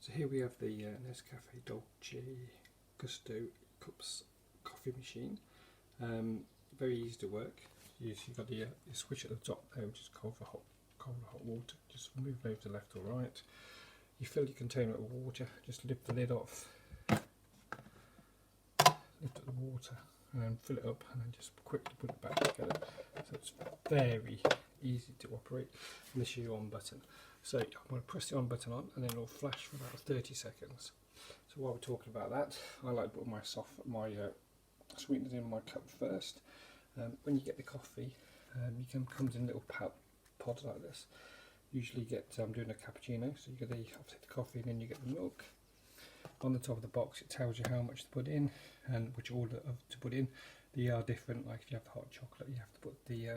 So here we have the Nescafé Dolce Gusto Krups coffee machine. Very easy to work. You've got the switch at the top there, which is cold or hot water. Just move over to left or right. You fill your container with water. Just lift the lid off. Lift up the water and fill it up, and then just quickly put it back together. So it's very easy to operate. And this is your on button. So I'm going to press the on button on, and then it'll flash for about 30 seconds. So while we're talking about that, I like to put my sweeteners in my cup first. When you get the coffee, comes in little pods like this. Usually I'm doing a cappuccino, so you get obviously the coffee, and then you get the milk. On the top of the box, it tells you how much to put in and which order to put in. They are different. Like if you have the hot chocolate, you have to put the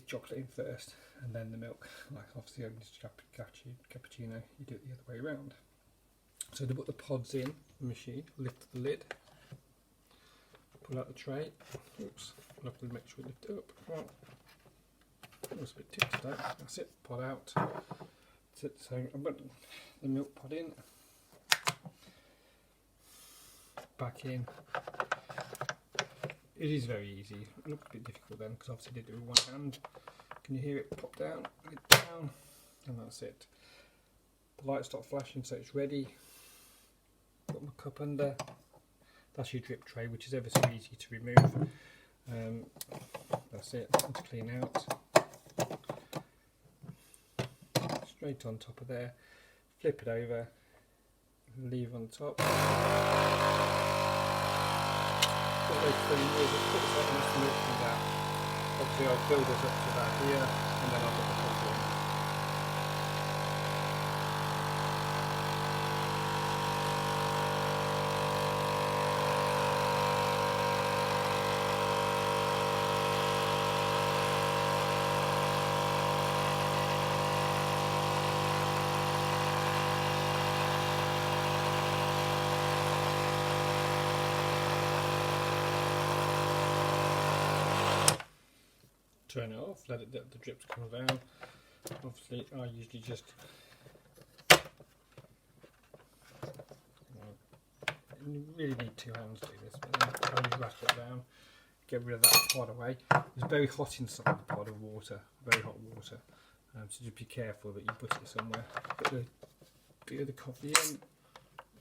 chocolate in first and then the milk. Like obviously on this cappuccino, you do it the other way around. So to put the pods in the machine, lift the lid, pull out the tray. Oops, I'll have to make sure we lift it up. Right. That was a bit tipped today. That's it, pod out. That's it. So I've got the milk pod in, back in. It is very easy. It looks a bit difficult then because obviously I did it with one hand. Can you hear it pop down, lid down, and that's it. The light stopped flashing, so it's ready. Put my cup under. That's your drip tray, which is ever so easy to remove. That's it. Let's clean out. Straight on top of there. Flip it over. Leave on top. Put those 3 mils, it puts that once the milk comes out. Obviously I'll fill this up to about here, and then I'll put the coffee in. Turn it off, let the drips come down. Obviously I usually just you really need 2 hands to do this, but then I just rattle it down, get rid of that pod away. It's very hot inside the pod of water, very hot water, so just be careful that you put it somewhere. Put the bit of the coffee in,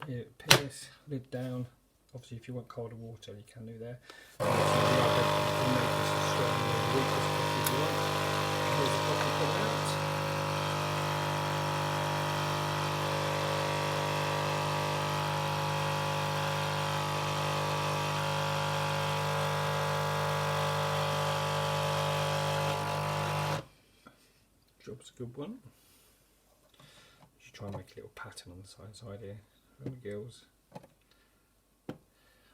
here it appears, lid down. Obviously if you want colder water you can do there. Here's the coffee coming out. Drop's a good one. You should try and make a little pattern on the side here, around the gills.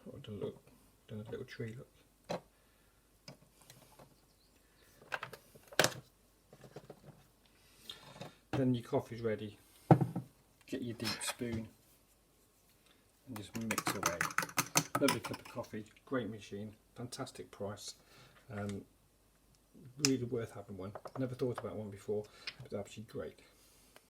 Or done a little tree look. Then your coffee's ready. Get your deep spoon and just mix away. Lovely cup of coffee, great machine, fantastic price. Really worth having one. Never thought about one before, but absolutely great.